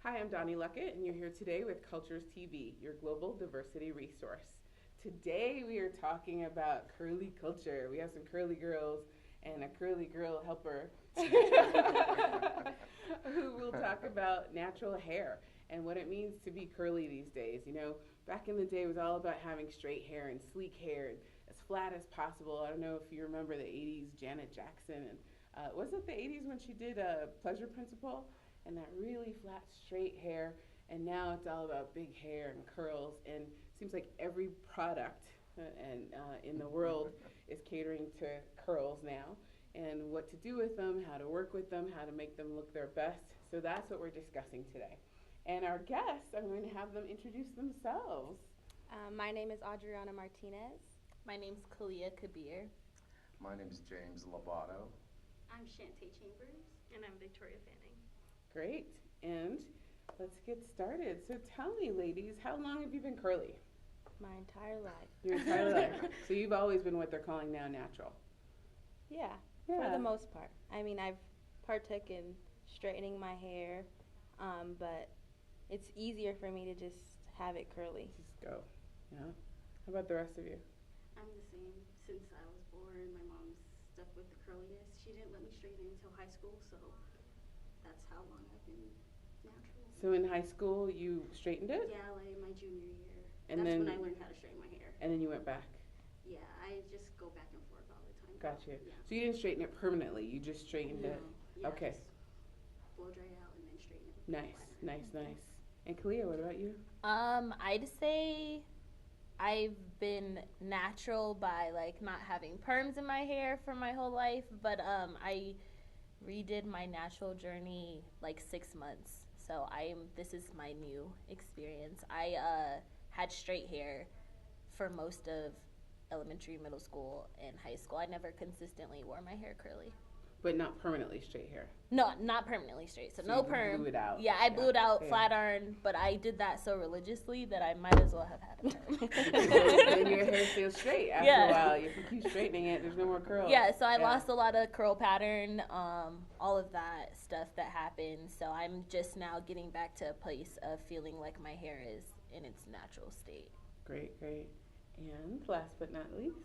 Hi, I'm Donnie Luckett, and you're here today with Cultures TV, your global diversity resource. Today we are talking about curly culture. We have some curly girls and a curly girl helper who will talk about natural hair and what it means to be curly these days. You know, back in the day it was all about having straight hair and sleek hair and as flat as possible. I don't know if you remember the 80s Janet Jackson and was it the 80s when she did Pleasure Principle? And that really flat, straight hair. And now it's all about big hair and curls. And it seems like every product in the world is catering to curls now, and what to do with them, how to work with them, how to make them look their best. So that's what we're discussing today. And our guests, I'm going to have them introduce themselves. My name is Adriana Martinez. My name's Kalia Kabir. My name is James Lobato. I'm Shantae Chambers. And I'm Victoria Fanning. Great. And let's get started. So tell me, ladies, how long have you been curly? My entire life. Your entire life. So you've always been what they're calling now natural. Yeah, for the most part. I mean, I've partook in straightening my hair, but it's easier for me to just have it curly. Just go. Yeah. How about the rest of you? I'm the same. Since I was born, my mom's stuck with the curliness. She didn't let me straighten until high school, so that's how long I've been natural. So in high school, you straightened it? Yeah, like my junior year. And that's then, when I learned how to straighten my hair. And then you went back? Yeah, I just go back and forth all the time. Gotcha. Yeah. So you didn't straighten it permanently, you just straightened it? Yeah, Okay. Just blow dry it out and then straighten it. Nice, nice, nice. And Kalia, what about you? I'd say I've been natural by like not having perms in my hair for my whole life, but I redid my natural journey like 6 months. So this is my new experience. I had straight hair for most of elementary, middle school, and high school. I never consistently wore my hair curly. But not permanently straight hair. No, not permanently straight. So no you perm. blew it out. Yeah, I blew it out, Yeah. flat iron, but I did that so religiously that I might as well have had a perm. Then your hair feels straight after a while. If you keep straightening it, there's no more curls. Yeah, so I lost a lot of curl pattern, all of that stuff that happened. So I'm just now getting back to a place of feeling like my hair is in its natural state. Great, great. And last but not least.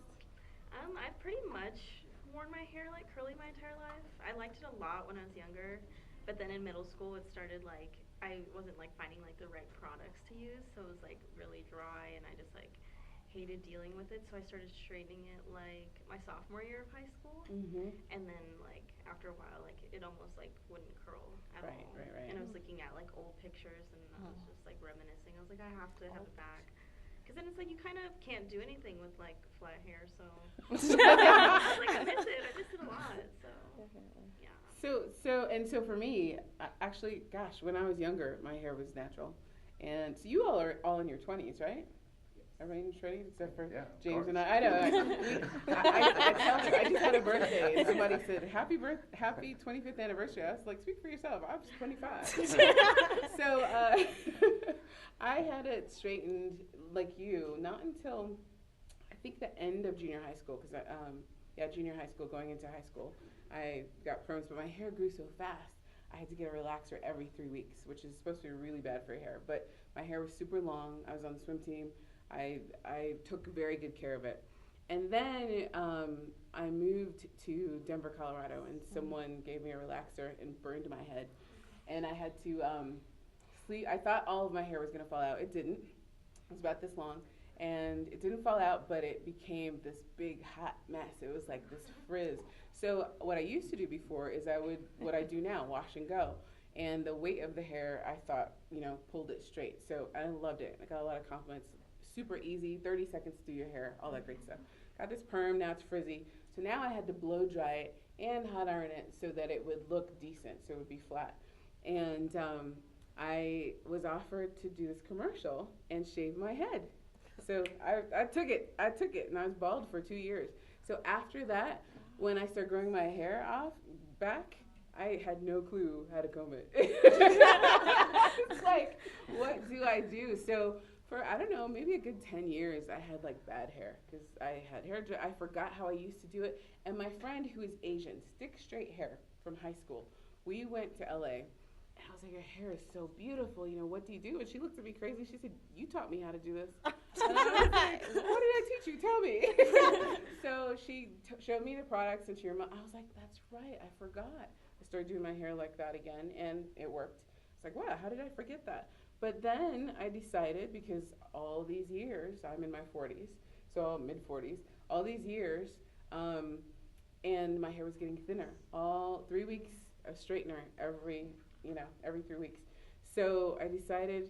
I've pretty much worn my hair like curly my entire life. I liked it a lot when I was younger, but then in middle school it started like I wasn't like finding like the right products to use, so it was like really dry and I just like hated dealing with it, so I started straightening it like my sophomore year of high school. Mm-hmm. And then like after a while like it almost like wouldn't curl at all. Right. And I was looking at like old pictures and I was just like reminiscing. I was like, I have to have it back. Because then it's like you kind of can't do anything with like flat hair, so I was like, I miss it a lot. So yeah. So for me, actually, gosh, when I was younger, my hair was natural, and so you all are all in your 20s, right? Everybody in your 20s except for James and I. I know. I just had a birthday, and somebody said, happy 25th anniversary. I was like, speak for yourself. I was 25. So I had it straightened like you, not until I think the end of junior high school, because junior high school, going into high school, I got perms, but my hair grew so fast, I had to get a relaxer every 3 weeks, which is supposed to be really bad for your hair. But my hair was super long. I was on the swim team. I took very good care of it. And then I moved to Denver, Colorado, and someone gave me a relaxer and burned my head. And I had to sleep. I thought all of my hair was going to fall out. It didn't. It was about this long. And it didn't fall out, but it became this big hot mess. It was like this frizz. So what I used to do before is what I do now, wash and go. And the weight of the hair, I thought, pulled it straight. So I loved it. I got a lot of compliments. Super easy, 30 seconds to do your hair, all that great stuff. Got this perm, now it's frizzy. So now I had to blow dry it and hot iron it so that it would look decent, so it would be flat. And I was offered to do this commercial and shave my head. So I took it, and I was bald for 2 years. So after that, when I started growing my hair back, I had no clue how to comb it. It's like, what do I do? So for, I don't know, maybe a good 10 years, I had like bad hair because I had I forgot how I used to do it. And my friend who is Asian, stick straight hair from high school, we went to LA. And I was like, your hair is so beautiful. You know, what do you do? And she looked at me crazy. She said, you taught me how to do this. And I was like, what did I teach you? Tell me. So she showed me the products, and I was like, that's right. I forgot. I started doing my hair like that again, and it worked. It's like, wow, how did I forget that? But then I decided, because all these years, I'm in my 40s, so mid-40s, all these years, and my hair was getting thinner. All 3 weeks of straightener every 3 weeks. So I decided,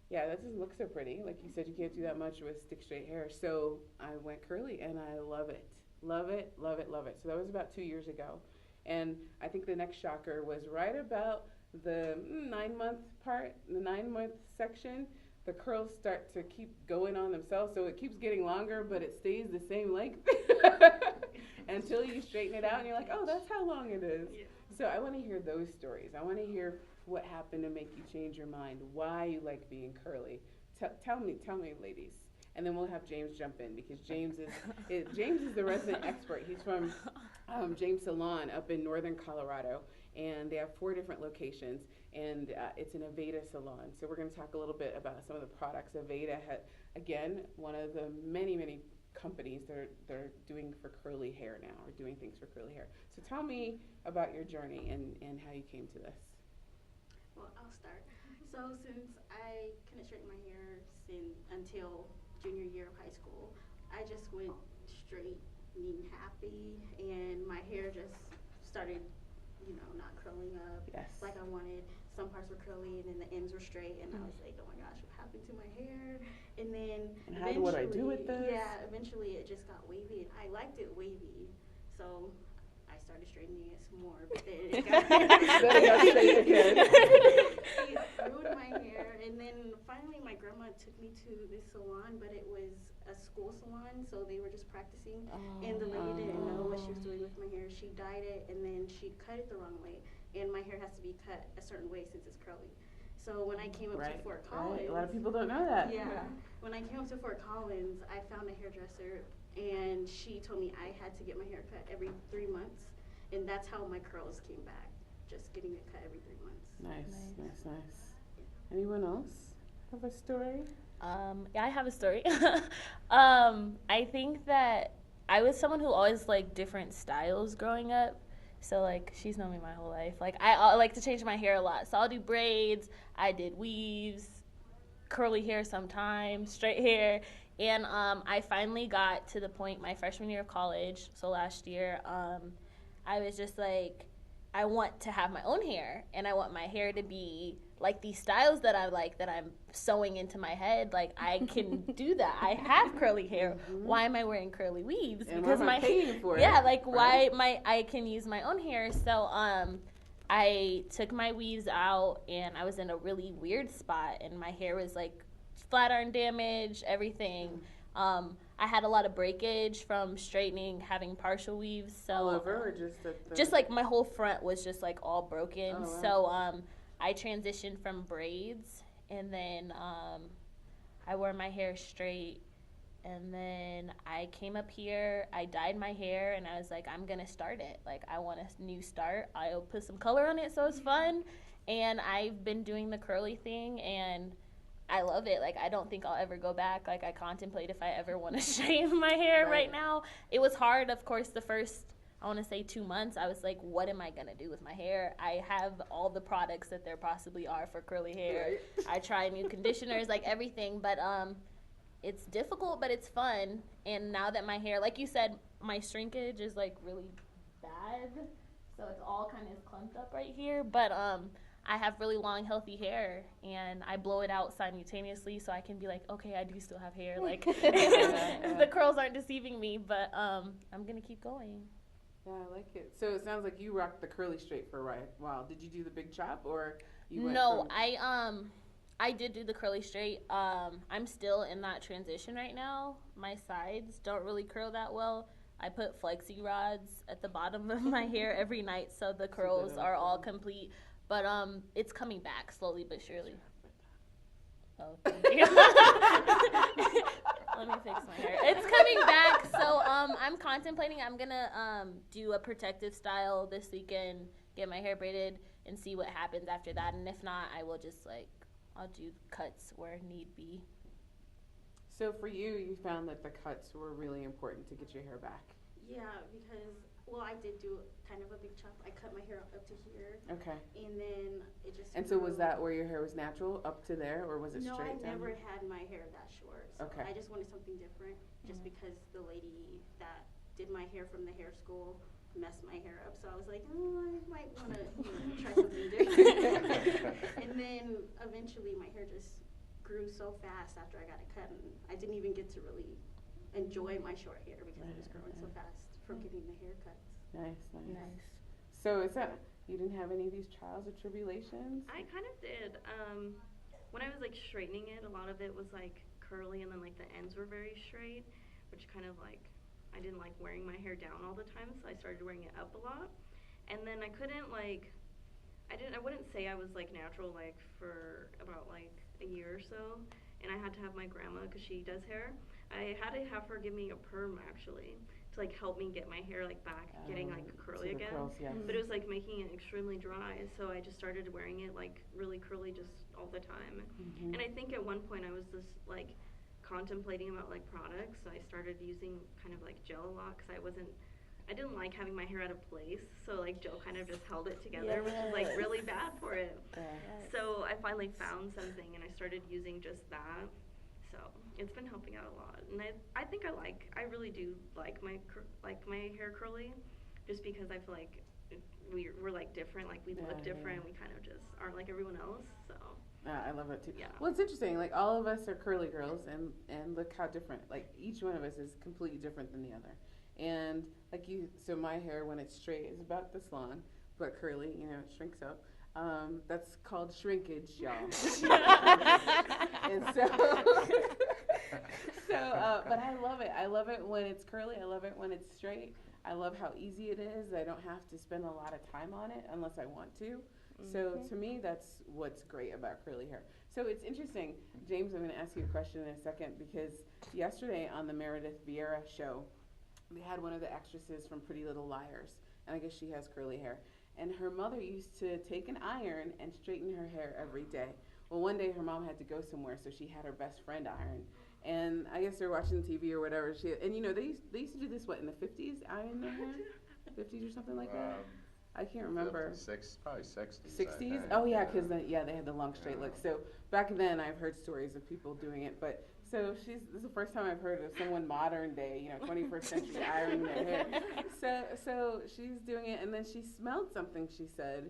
yeah, that doesn't look so pretty. Like you said, you can't do that much with stick straight hair. So I went curly, and I love it. Love it, love it, love it. So that was about 2 years ago. And I think the next shocker was right about the 9-month part, the 9-month section. The curls start to keep going on themselves, so it keeps getting longer, but it stays the same length until you straighten it out, and you're like, oh, that's how long it is. Yeah. So I want to hear those stories. I want to hear what happened to make you change your mind, why you like being curly. Tell me, ladies. And then we'll have James jump in, because James is the resident expert. He's from James Salon up in northern Colorado, and they have 4 different locations, and it's an Aveda salon. So we're going to talk a little bit about some of the products. Aveda had, again, one of the many, many companies that are doing for curly hair now, or doing things for curly hair. So tell me about your journey and how you came to this. Well, I'll start. So since I couldn't straighten my hair until junior year of high school, I just went straight being happy, and my hair just started, not curling up like I wanted. Some parts were curly, and then the ends were straight, and I was like, oh my gosh, what happened to my hair? And then what do I do with this? Yeah, eventually it just got wavy, and I liked it wavy, so I started straightening it some more, but then it got straight again. It ruined my hair, and then finally my grandma took me to this salon, but it was a school salon, so they were just practicing, and the lady didn't know what she was doing with my hair. She dyed it, and then she cut it the wrong way, and my hair has to be cut a certain way since it's curly. So when I came up to Fort Collins, a lot of people don't know that. Yeah, when I came up to Fort Collins, I found a hairdresser, and she told me I had to get my hair cut every 3 months, and that's how my curls came back, just getting it cut every 3 months. Nice. Anyone else have a story? Yeah, I have a story. I think that I was someone who always liked different styles growing up. So, like, she's known me my whole life. Like, I like to change my hair a lot. So I'll do braids. I did weaves, curly hair sometimes, straight hair. And I finally got to the point my freshman year of college, so last year, I was just like, I want to have my own hair, and I want my hair to be like these styles that I like, that I'm sewing into my head. Like, I can do that. I have curly hair. Mm-hmm. Why am I wearing curly weaves? And because my paying for it. Yeah, like why I can use my own hair. So I took my weaves out, and I was in a really weird spot, and my hair was like flat iron damage, everything. I had a lot of breakage from straightening, having partial weaves. So all over, or just like my whole front was just like all broken. Oh, wow. So I transitioned from braids, and then I wore my hair straight, and then I came up here, I dyed my hair, and I was like, I'm gonna start it. Like, I want a new start. I'll put some color on it so it's fun, and I've been doing the curly thing, and I love it. Like, I don't think I'll ever go back. Like, I contemplate if I ever want to shave my hair right now. It was hard, of course, the first, I want to say 2 months. I was like, what am I going to do with my hair? I have all the products that there possibly are for curly hair. Right. I try new conditioners, like everything. But it's difficult, but it's fun. And now that my hair, like you said, my shrinkage is, like, really bad. So it's all kind of clumped up right here. But I have really long, healthy hair, and I blow it out simultaneously, so I can be like, okay, I do still have hair. Like, the curls aren't deceiving me, but I'm going to keep going. Yeah, I like it. So it sounds like you rocked the curly straight for a while. Did you do the big chop, or you went No, I did do the curly straight. I'm still in that transition right now. My sides don't really curl that well. I put flexi rods at the bottom of my hair every night, so the curls are all complete. But it's coming back slowly but surely. Oh, thank you. Let me fix my hair. It's coming back, so I'm contemplating. I'm gonna do a protective style this weekend get my hair braided and see what happens after that. And if not, I will just like, I'll do cuts where need be. So for you, you found that the cuts were really important to get your hair back. Yeah, because, well, I did do kind of a big chop. I cut my hair up to here. Okay. And then it just And so was that where your hair was natural, up to there, or was it No, straight I down? never had my hair that short. So Okay. I just wanted something different, just because the lady that did my hair from the hair school messed my hair up. So I was like, oh, I might want to try something different. And then eventually my hair just grew so fast after I got it cut, and I didn't even get to really enjoy my short hair because it was growing so fast from getting the haircuts. Nice. So is that, you didn't have any of these trials or tribulations? I kind of did. When I was like straightening it, a lot of it was like curly, and then like the ends were very straight, which kind of like, I didn't like wearing my hair down all the time, so I started wearing it up a lot. And then I couldn't like, I wouldn't say I was like natural like for about like a year or so, and I had to have my grandma, because she does hair, I had to have her give me a perm actually to like help me get my hair like back getting like curly again. Curls, yes. But it was like making it extremely dry, so I just started wearing it like really curly just all the time. And I think at one point I was just like contemplating about like products, so I started using kind of like gel a lot, because I didn't like having my hair out of place, so like gel kind of just held it together, which is like really bad for it. So I finally found something, and I started using just that. So it's been helping out a lot, and I think I really do like my hair curly, just because I feel like we're like different, like we look different, we kind of just aren't like everyone else. So I love it too. Yeah. Well, it's interesting. Like all of us are curly girls, and look how different. Like each one of us is completely different than the other. And like so my hair when it's straight is about this long, but curly, it shrinks up. That's called shrinkage, y'all. And but I love it. I love it when it's curly. I love it when it's straight. I love how easy it is. I don't have to spend a lot of time on it unless I want to. So to me, that's what's great about curly hair. So it's interesting, James, I'm going to ask you a question in a second, because yesterday on the Meredith Vieira show, we had one of the actresses from Pretty Little Liars, and I guess she has curly hair. And her mother used to take an iron and straighten her hair every day. Well, one day her mom had to go somewhere, so she had her best friend iron. And I guess they're watching TV or whatever. They used to do this, in the 50s, iron their hair? 50s or something like that? I can't remember. Probably 60s. 60s? Oh, yeah, because they had the long straight look. So back then I've heard stories of people doing it, but so this is the first time I've heard of someone modern day, 21st century ironing their hair. So she's doing it, and then she smelled something, she said,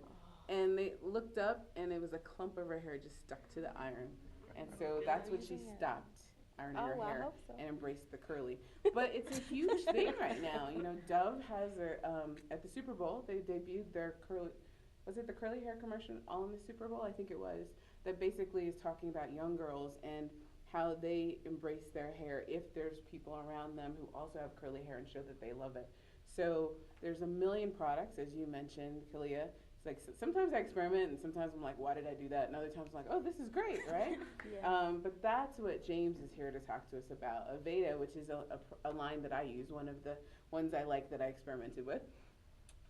and they looked up, and it was a clump of her hair just stuck to the iron. And so that's when she stopped ironing her hair and embraced the curly. But it's a huge thing right now. Dove has at the Super Bowl, they debuted their curly, was it the curly hair commercial all in the Super Bowl? I think it was. That basically is talking about young girls and how they embrace their hair if there's people around them who also have curly hair and show that they love it. So there's a million products, as you mentioned, Kalia. It's like sometimes I experiment, and sometimes I'm like, why did I do that? And other times I'm like, oh, this is great, right? But that's what James is here to talk to us about. Aveda, which is a line that I use, one of the ones I like that I experimented with,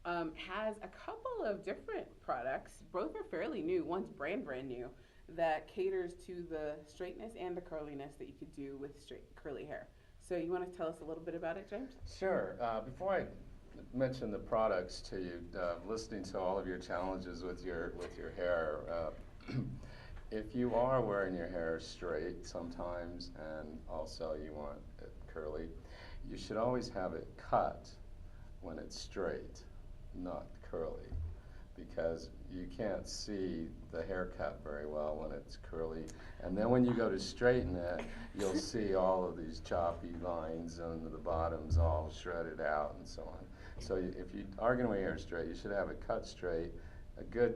has a couple of different products. Both are fairly new. One's brand new, that caters to the straightness and the curliness that you could do with straight curly hair. So you want to tell us a little bit about it, James? Sure. Before I mention the products to you, listening to all of your challenges with your hair, if you are wearing your hair straight sometimes and also you want it curly, you should always have it cut when it's straight, not curly, because you can't see the haircut very well when it's curly. And then when you go to straighten it, you'll see all of these choppy lines and the bottoms all shredded out and so on. So if you are going to wear your hair straight, you should have it cut straight. A good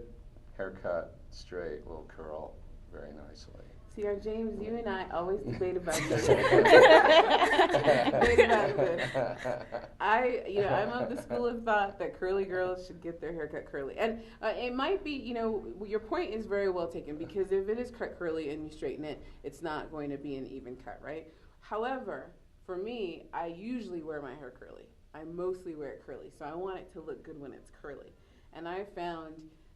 haircut straight will curl very nicely. See, James, you and I always debate about this. I'm of the school of thought that curly girls should get their hair cut curly. And it might be, your point is very well taken, because if it is cut curly and you straighten it, it's not going to be an even cut, right? However, for me, I usually wear my hair curly. I mostly wear it curly, so I want it to look good when it's curly. And I found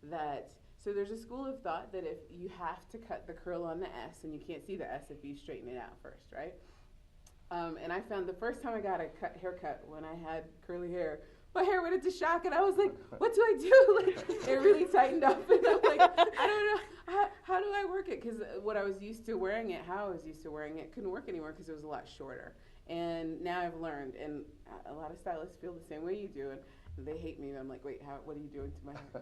that, so there's a school of thought that if you have to cut the curl on the S, and you can't see the S if you straighten it out first, right? And I found the first time I got a haircut when I had curly hair, my hair went into shock, and I was like, what do I do? Like, it really tightened up, and I'm like, I don't know, how do I work it? Because what I was used to wearing it, how I was used to wearing it, couldn't work anymore because it was a lot shorter. And now I've learned, and a lot of stylists feel the same way you do, and they hate me. And I'm like, wait, what are you doing to my hair?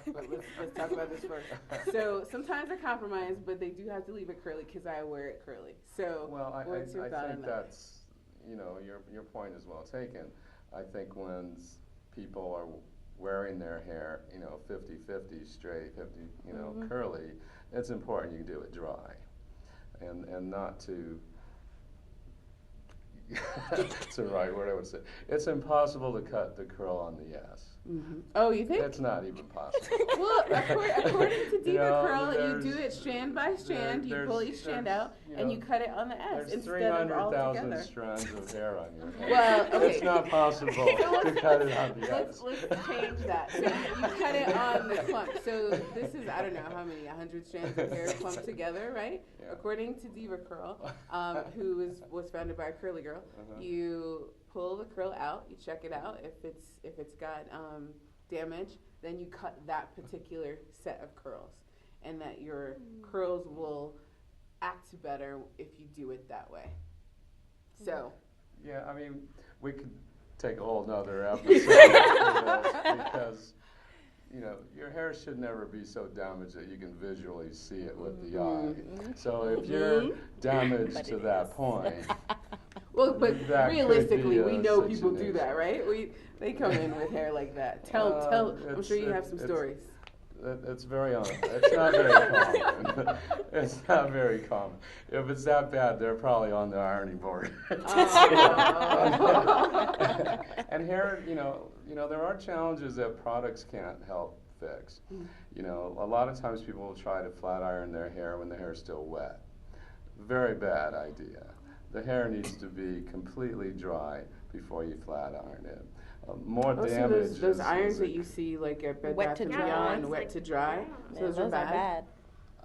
Wait, let's talk about this first. So sometimes I compromise, but they do have to leave it curly because I wear it curly. So well, I what's your thought on think that? that's, your point is well taken. I think when people are wearing their hair, 50-50 straight, 50, curly, it's important you do it dry, and not to. That's the right word I would say. It's impossible to cut the curl on the S. Mm-hmm. Oh, you think? It's not even possible. Well, according to Diva Curl, you do it strand by strand. You pull each strand out, and you cut it on the S There's instead of all 300,000 together. strands of hair on your head. Well, okay. It's not possible to cut it on the S. Let's change that. So you cut it on the clump. So this is, I don't know how many, 100 strands of hair clumped together, right? Yeah. According to Diva Curl, who was founded by a curly girl, you pull the curl out, you check it out. If it's got damage, then you cut that particular set of curls, and that your curls will act better if you do it that way. So. Yeah, I mean, we could take a whole nother episode because, your hair should never be so damaged that you can visually see it with the eye. So if you're damaged to that point, well, but that realistically, we know such people an do issue. that, right? They come in with hair like that. Tell. I'm sure you have some stories. It's it's not very common. It's not very common. If it's that bad, they're probably on the ironing board. And hair, there are challenges that products can't help fix. A lot of times people will try to flat iron their hair when the hair is still wet. Very bad idea. The hair needs to be completely dry before you flat iron it. More damage. So those irons that you see like at Bed Bath & Beyond, wet to dry. Yeah, those are bad.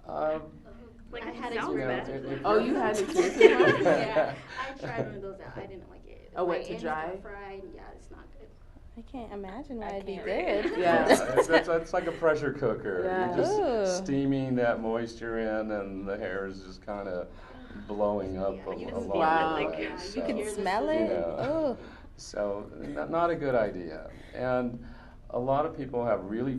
Like I had sounds experience bad. with Oh, you had experience with one? Yeah, I tried one of those out. I didn't like it. Oh, wet My to ends dry? got fried. Yeah, it's not good. I can't imagine why it'd be can't. good. Yeah. It's like a pressure cooker. Yeah. You're just Ooh. steaming that moisture in, and the hair is just kind of blowing up Yeah, you a can long Wow. way. Yeah, you So, You can hear the smell sizzle. it. Oh. So not a good idea. And a lot of people have really,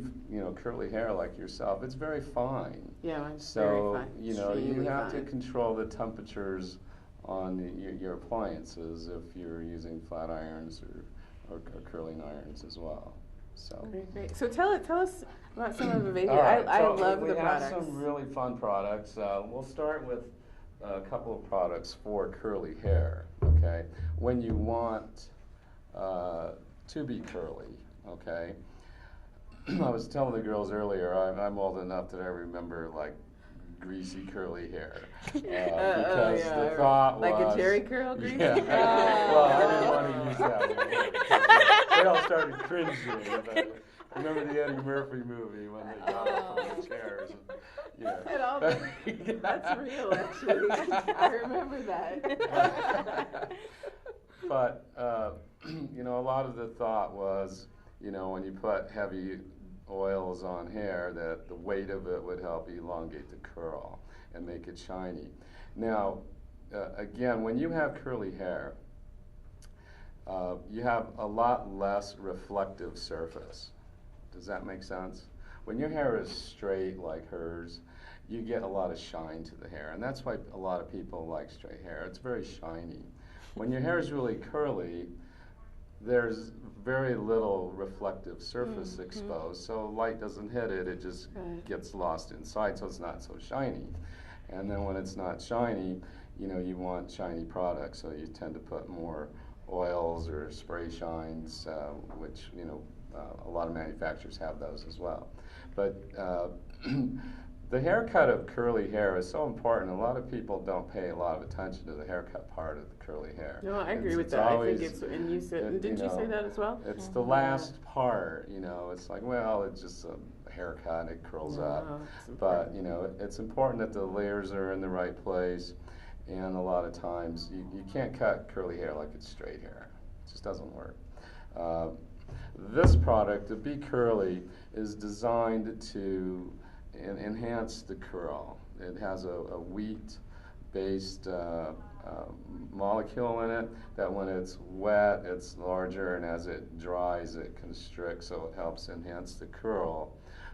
curly hair like yourself. It's very fine. Yeah, mine's So, very fine. you Extremely have to fine. control the temperatures on your appliances if you're using flat irons or curling irons as well. So. Great. So tell us about some of the baby. All right, I so love we the have products. some really fun products. We'll start with a couple of products for curly hair, okay? When you want to be curly, okay? I was telling the girls earlier, I'm old enough that I remember like greasy curly hair. Because the thought like was... a Jerry curl greasy? Yeah. Well, I didn't want to use that word. They all started cringing. But remember the Eddie Murphy movie when they got up from the chairs? It all that's real, actually. I remember that. But, a lot of the thought was, when you put heavy oils on hair, that the weight of it would help elongate the curl and make it shiny. Now, again, when you have curly hair, you have a lot less reflective surface. Does that make sense? When your hair is straight like hers, you get a lot of shine to the hair, and that's why a lot of people like straight hair. It's very shiny. When your hair is really curly, there's very little reflective surface exposed, so light doesn't hit it, it just gets lost inside, so it's not so shiny. And then when it's not shiny, you want shiny products, so you tend to put more oils or spray shines, which, a lot of manufacturers have those as well. But The haircut of curly hair is so important. A lot of people don't pay a lot of attention to the haircut part of the curly hair. No, I agree with it's that. Always, I think it's, and you said, didn't you say that as well? It's the last part, it's like, well, it's just a haircut, it curls up. But, it's important that the layers are in the right place, and a lot of times you can't cut curly hair like it's straight hair. It just doesn't work. This product, the Be Curly, is designed to enhance the curl. It has a wheat-based molecule in it that when it's wet, it's larger, and as it dries, it constricts, so it helps enhance the curl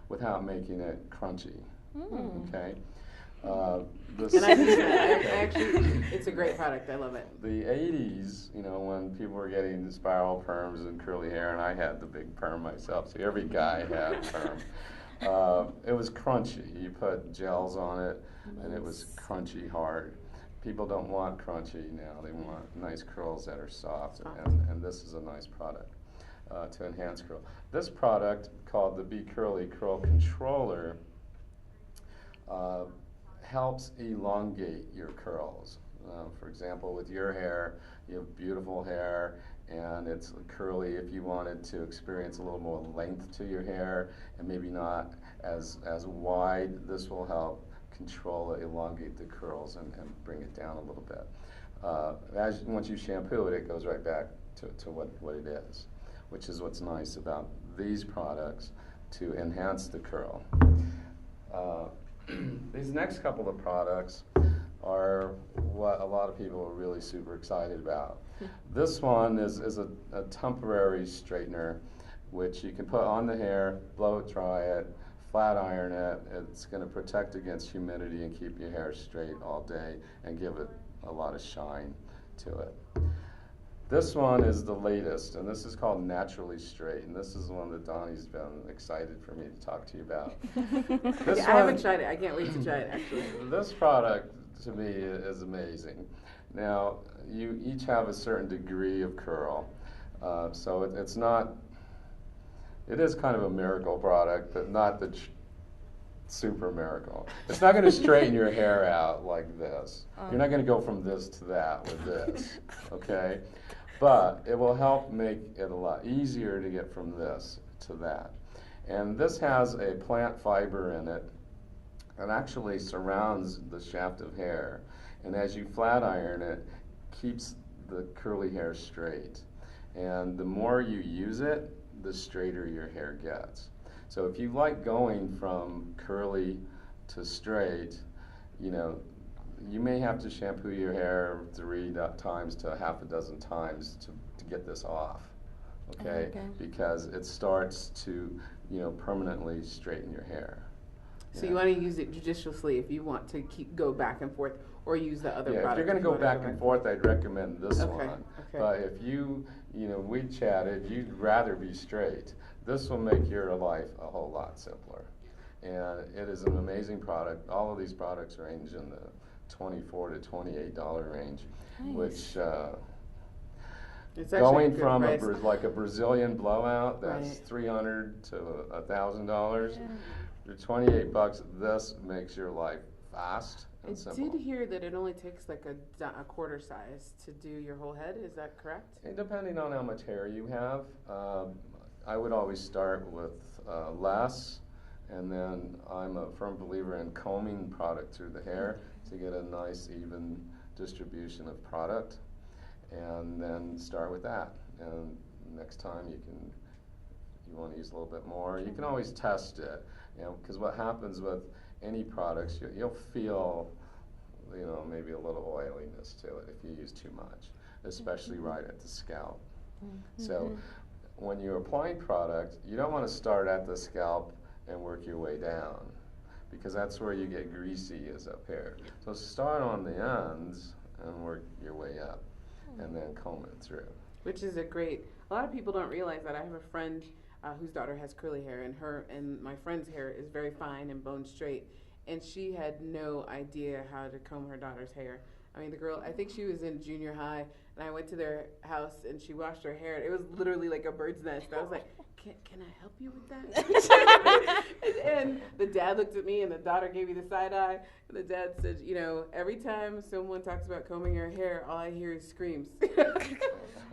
without making it crunchy. Okay? And I think actually, it's a great product. I love it. The 80s, when people were getting spiral perms and curly hair, and I had the big perm myself, so every guy had perm. It was crunchy. You put gels on it, and it was crunchy hard. People don't want crunchy now. They want nice curls that are soft, and this is a nice product to enhance curl. This product, called the Be Curly Curl Controller, helps elongate your curls. For example, with your hair, you have beautiful hair, and it's curly. If you wanted to experience a little more length to your hair and maybe not as wide, this will help control it, elongate the curls, and bring it down a little bit. Once you shampoo it, it goes right back to what it is, which is what's nice about these products to enhance the curl. These next couple of products are what a lot of people are really super excited about. This one is a temporary straightener, which you can put on the hair, blow it, dry it, flat iron it. It's going to protect against humidity and keep your hair straight all day and give it a lot of shine to it. This one is the latest, and this is called Naturally Straight, and this is the one that Donnie's been excited for me to talk to you about. I haven't tried it. I can't wait to try it, actually. This product, to me, is amazing. Now, you each have a certain degree of curl, so it's not, it is kind of a miracle product, but not the super miracle. It's not going to straighten your hair out like this. You're not going to go from this to that with this, okay? But it will help make it a lot easier to get from this to that. And this has a plant fiber in it that actually surrounds the shaft of hair. And as you flat iron it, keeps the curly hair straight. And the more you use it, the straighter your hair gets. So if you like going from curly to straight, you may have to shampoo your hair 3 times to half a dozen times to get this off, okay? Because it starts to, permanently straighten your hair. So you want to use it judiciously if you want to go back and forth, or use the other product. If you're going to go back and forth, I'd recommend this one. Okay. But if we chatted, you'd rather be straight. This will make your life a whole lot simpler. And it is an amazing product. All of these products range in the $24 to $28 range, which it's going from price. like a Brazilian blowout, that's $300 to $1,000. For $28, this makes your life fast and simple. I did hear that it only takes like a quarter size to do your whole head. Is that correct? And depending on how much hair you have, I would always start with less, and then I'm a firm believer in combing product through the hair to get a nice even distribution of product, and then start with that. And next time you want to use a little bit more, you can always test it, because what happens with any products, you'll feel, maybe a little oiliness to it if you use too much, especially right at the scalp. So when you're applying product, you don't want to start at the scalp and work your way down, because that's where you get greasy, is up here. So start on the ends and work your way up, and then comb it through. Which is a lot of people don't realize that. I have a friend whose daughter has curly hair, and my friend's hair is very fine and bone straight, and she had no idea how to comb her daughter's hair I mean, the girl, I think she was in junior high, and I went to their house, and she washed her hair. It was literally like a bird's nest. I was like, can I help you with that? And the dad looked at me, and the daughter gave me the side eye. And the dad said, you know, every time someone talks about combing her hair, all I hear is screams.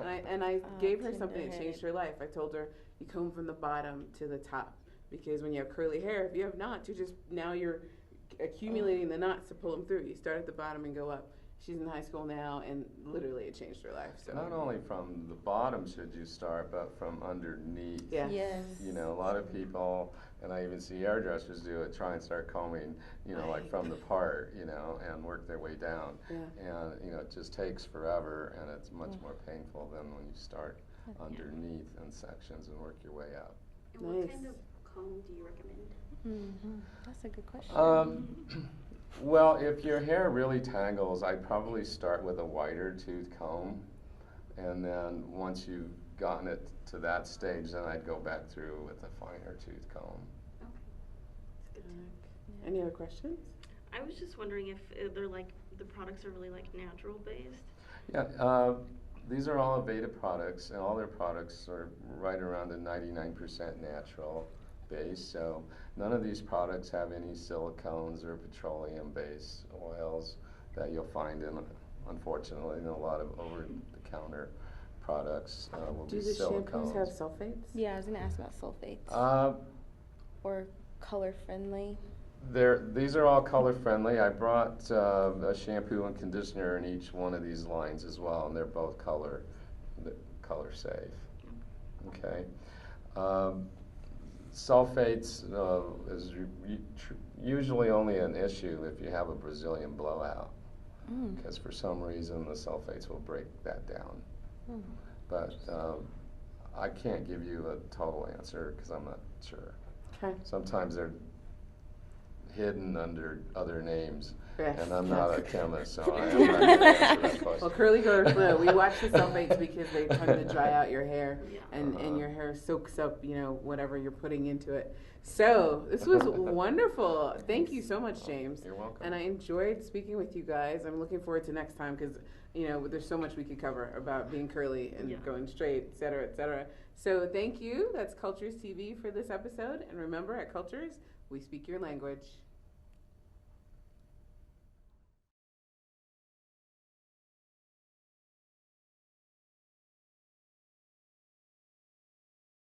and I gave her something that changed her life. I told her, you comb from the bottom to the top. Because when you have curly hair, if you have knots, you're accumulating the knots to pull them through. You start at the bottom and go up. She's in high school now, and literally it changed her life. So not only from the bottom should you start, but from underneath. Yeah. Yes. You know, a lot of people, and I even see hairdressers do it, try and start combing, you know, like from the part, you know, and work their way down. Yeah. And, you know, it just takes forever, and it's much more painful than when you start underneath in sections and work your way up. And what kind of comb do you recommend? That's a good question. Well, if your hair really tangles, I'd probably start with a wider tooth comb, and then once you've gotten it to that stage, then I'd go back through with a finer tooth comb. Okay. That's good to know. Any other questions? I was just wondering if they're like, the products are really like natural based. Yeah, these are all Aveda products, and all their products are right around the 99% natural base. So none of these products have any silicones or petroleum-based oils that you'll find in, unfortunately, in a lot of over-the-counter products will be silicones. Do the shampoos have sulfates? Yeah, I was going to ask about sulfates. Or color friendly. These are all color friendly. I brought a shampoo and conditioner in each one of these lines as well, and they're both color safe. Okay. Sulfates is usually only an issue if you have a Brazilian blowout, because for some reason the sulfates will break that down. But I can't give you a total answer because I'm not sure. Okay. Sometimes they're hidden under other names, Yes. and I'm not a chemist, so I'm not going to answer that question. Well, curly girls know. We watch the sulfates because they tend to dry out your hair, and your hair soaks up, you know, whatever you're putting into it. So this was wonderful. Thank you so much, James. You're welcome. And I enjoyed speaking with you guys. I'm looking forward to next time because, you know, there's so much we could cover about being curly and going straight, et cetera, et cetera. So thank you. That's Cultures TV for this episode. And remember, at Cultures, we speak your language.